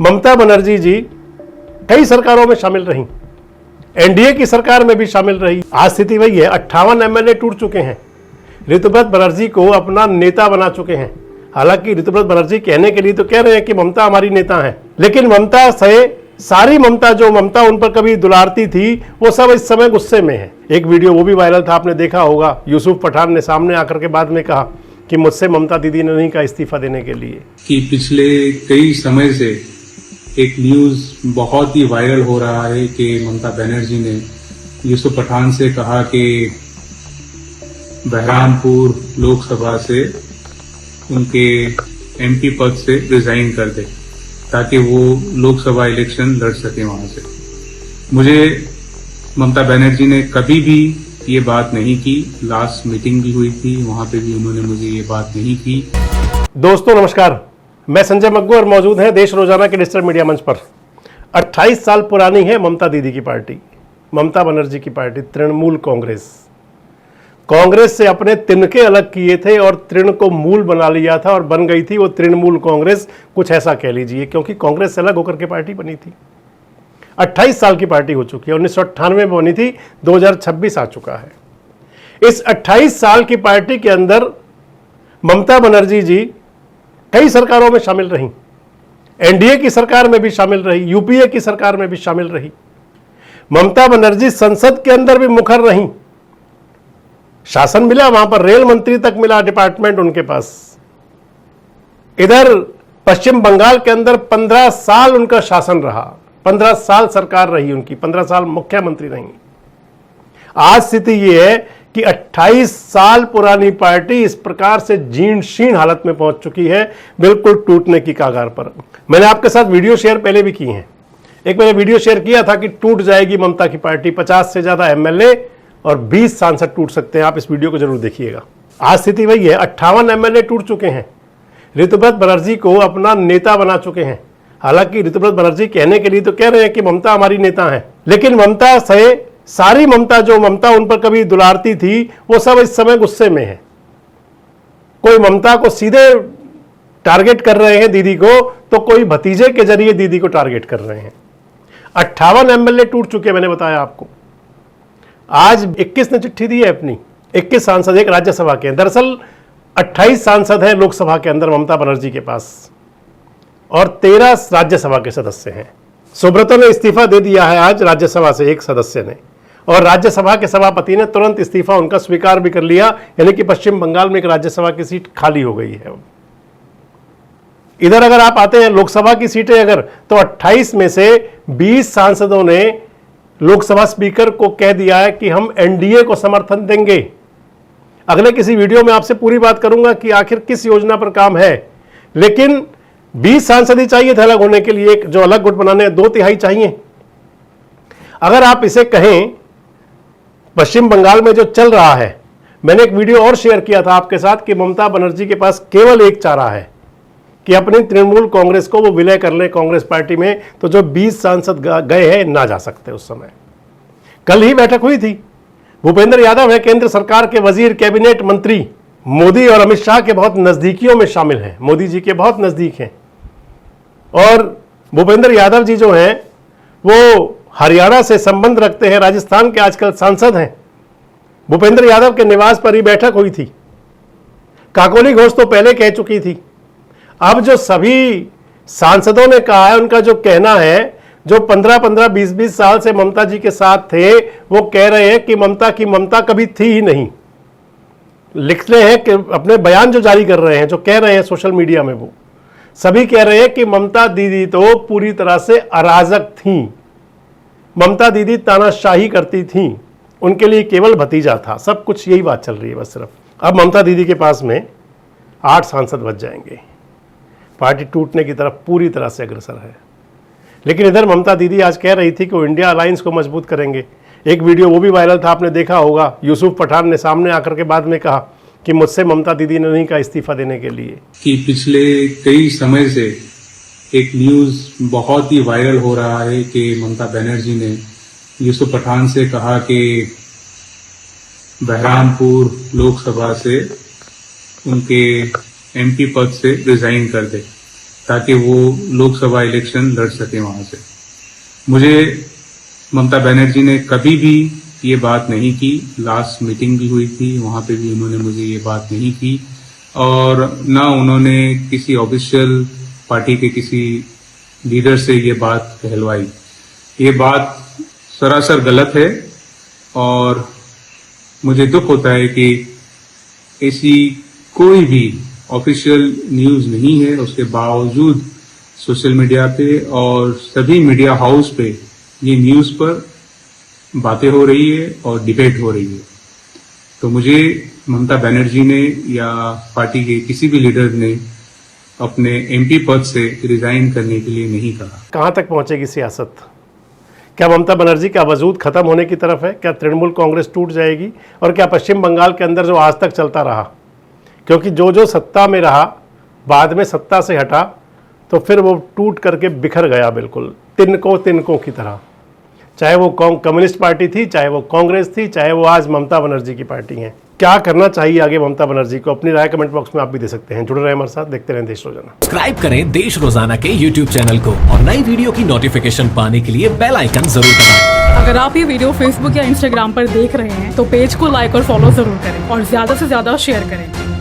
ममता बनर्जी जी कई सरकारों में शामिल रहीं, एनडीए की सरकार में भी शामिल रही। आज स्थिति वही है, 58 एमएलए टूट चुके हैं, ऋतुव्रत बनर्जी को अपना नेता बना चुके हैं। हालांकि ऋतुव्रत बनर्जी कहने के लिए तो कह रहे हैं कि ममता हमारी नेता है, लेकिन ममता से सारी ममता जो ममता उन पर कभी दुलारती थी वो सब इस समय गुस्से में है। एक वीडियो वो भी वायरल था, आपने देखा होगा, यूसुफ पठान ने सामने आकर के बाद में कहा कि मुझसे ममता दीदी ने नहीं कहा इस्तीफा देने के लिए। कि पिछले कई समय से एक न्यूज बहुत ही वायरल हो रहा है कि ममता बनर्जी ने यूसुफ पठान से कहा कि बहरामपुर लोकसभा से उनके एमपी पद से रिजाइन कर दे ताकि वो लोकसभा इलेक्शन लड़ सके वहां से। मुझे ममता बनर्जी ने कभी भी ये बात नहीं की। लास्ट मीटिंग भी हुई थी, वहां पे भी उन्होंने मुझे ये बात नहीं की। दोस्तों नमस्कार, मैं संजय मग्गू और मौजूद हैं देश रोजाना के डिजिटल मीडिया मंच पर। 28 साल पुरानी है ममता दीदी की पार्टी, ममता बनर्जी की पार्टी तृणमूल कांग्रेस। कांग्रेस से अपने तिनके अलग किए थे और तृण को मूल बना लिया था और बन गई थी वो तृणमूल कांग्रेस, कुछ ऐसा कह लीजिए, क्योंकि कांग्रेस से अलग होकर के पार्टी बनी थी। 28 साल की पार्टी हो चुकी है, 1998 में बनी थी, 2026 आ चुका है। इस 28 साल की पार्टी के अंदर ममता बनर्जी जी कई सरकारों में शामिल रहीं, एनडीए की सरकार में भी शामिल रही, यूपीए की सरकार में भी शामिल रही। ममता बनर्जी संसद के अंदर भी मुखर रहीं, शासन मिला वहां पर, रेल मंत्री तक मिला डिपार्टमेंट उनके पास। इधर पश्चिम बंगाल के अंदर 15 साल उनका शासन रहा, 15 साल सरकार रही उनकी, 15 साल मुख्यमंत्री रही। आज स्थिति यह है कि 28 साल पुरानी पार्टी इस प्रकार से जीर्ण शीर्ण हालत में पहुंच चुकी है, बिल्कुल टूटने की कगार पर। मैंने आपके साथ वीडियो शेयर पहले भी की हैं। एक मैंने वीडियो शेयर किया था कि टूट जाएगी ममता की पार्टी, 50 से ज्यादा एमएलए और 20 सांसद टूट सकते हैं। आप इस वीडियो को जरूर देखिएगा। आज स्थिति वही है, 58 एमएलए टूट चुके हैं, ऋतुव्रत बनर्जी को अपना नेता बना चुके हैं। हालांकि ऋतुव्रत बनर्जी कहने के लिए तो कह रहे हैं कि ममता हमारी नेता है, लेकिन ममता से सारी ममता जो ममता उन पर कभी दुलारती थी वो सब इस समय गुस्से में है। कोई ममता को सीधे टारगेट कर रहे हैं दीदी को, तो कोई भतीजे के जरिए दीदी को टारगेट कर रहे हैं। 58 एमएलए टूट चुके, मैंने बताया आपको। आज 21 ने चिट्ठी दी है अपनी, 21 सांसद एक राज्यसभा के। दरअसल 28 सांसद हैं लोकसभा के अंदर ममता बनर्जी के पास और 13 राज्यसभा के सदस्य हैं। सुब्रतो ने इस्तीफा दे दिया है आज राज्यसभा से, एक सदस्य ने, और राज्यसभा के सभापति ने तुरंत इस्तीफा उनका स्वीकार भी कर लिया, यानी कि पश्चिम बंगाल में एक राज्यसभा की सीट खाली हो गई है। इधर अगर आप आते हैं लोकसभा की सीटें अगर, तो 28 में से 20 सांसदों ने लोकसभा स्पीकर को कह दिया है कि हम एनडीए को समर्थन देंगे। अगले किसी वीडियो में आपसे पूरी बात करूंगा कि आखिर किस योजना पर काम है, लेकिन 20 सांसद ही चाहिए थे अलग होने के लिए, एक जो अलग गुट बनाने 2/3 चाहिए। अगर आप इसे कहें पश्चिम बंगाल में जो चल रहा है, मैंने एक वीडियो और शेयर किया था आपके साथ कि ममता बनर्जी के पास केवल एक चारा है कि अपनी तृणमूल कांग्रेस को वो विलय कर ले कांग्रेस पार्टी में, तो जो 20 सांसद गए हैं ना जा सकते उस समय। कल ही बैठक हुई थी, भूपेंद्र यादव है केंद्र सरकार के वजीर, कैबिनेट मंत्री, मोदी और अमित शाह के बहुत नजदीकियों में शामिल हैं, मोदी जी के बहुत नजदीक हैं। और भूपेंद्र यादव जी जो हैं वो हरियाणा से संबंध रखते हैं, राजस्थान के आजकल सांसद हैं। भूपेंद्र यादव के निवास पर ही बैठक हुई थी। काकोली घोष तो पहले कह चुकी थी। अब जो सभी सांसदों ने कहा है, उनका जो कहना है, जो 15-15, 20-20 साल से ममता जी के साथ थे, वो कह रहे हैं कि ममता की ममता कभी थी ही नहीं। लिख रहे हैं कि अपने बयान जो जारी कर रहे हैं, जो कह रहे हैं सोशल मीडिया में, वो सभी कह रहे हैं कि ममता दीदी तो पूरी तरह से अराजक थी, ममता दीदी तानाशाही करती थी, उनके लिए केवल भतीजा था, सब कुछ यही बात चल रही है बस सिर्फ। अब ममता दीदी के पास में 8 सांसद बच जाएंगे, पार्टी टूटने की तरफ पूरी तरह से अग्रसर है। लेकिन इधर ममता दीदी आज कह रही थी कि वो इंडिया अलायंस को मजबूत करेंगे। एक वीडियो वो भी वायरल था, आपने देखा होगा, यूसुफ पठान ने सामने आकर के बाद में कहा कि मुझसे ममता दीदी ने नहीं कहा इस्तीफा देने के लिए। कि पिछले कई समय से एक न्यूज बहुत ही वायरल हो रहा है कि ममता बनर्जी ने यूसुफ पठान से कहा कि बहरामपुर लोकसभा से उनके एमपी पद से रिजाइन कर दे ताकि वो लोकसभा इलेक्शन लड़ सके वहां से। मुझे ममता बनर्जी ने कभी भी ये बात नहीं की, लास्ट मीटिंग भी हुई थी वहां पे भी उन्होंने मुझे ये बात नहीं की, और ना उन्होंने किसी ऑफिशियल पार्टी के किसी लीडर से ये बात कहलवाई। ये बात सरासर गलत है और मुझे दुख होता है कि ऐसी कोई भी ऑफिशियल न्यूज नहीं है, उसके बावजूद सोशल मीडिया पे और सभी मीडिया हाउस पे ये न्यूज पर बातें हो रही है और डिबेट हो रही है। तो मुझे ममता बनर्जी ने या पार्टी के किसी भी लीडर ने अपने एमपी पद से रिजाइन करने के लिए नहीं कहा। कहां तक पहुंचेगी सियासत? क्या ममता बनर्जी का वजूद खत्म होने की तरफ है? क्या तृणमूल कांग्रेस टूट जाएगी? और क्या पश्चिम बंगाल के अंदर जो आज तक चलता रहा, क्योंकि जो जो सत्ता में रहा बाद में सत्ता से हटा तो फिर वो टूट करके बिखर गया, बिल्कुल तिनकों की तरह। चाहे वो कम्युनिस्ट पार्टी थी, चाहे वो कांग्रेस थी, चाहे वो आज ममता बनर्जी की पार्टी है। क्या करना चाहिए आगे ममता बनर्जी को? अपनी राय कमेंट बॉक्स में आप भी दे सकते हैं। जुड़े रहे हमारे साथ, देखते रहें देश रोजाना। सब्सक्राइब करें देश रोजाना के YouTube चैनल को और नई वीडियो की नोटिफिकेशन पाने के लिए बेल आइकन जरूर दबाएं। अगर आप ये वीडियो Facebook या Instagram पर देख रहे हैं तो पेज को लाइक और फॉलो जरूर करें और ज्यादा से ज्यादा शेयर करें।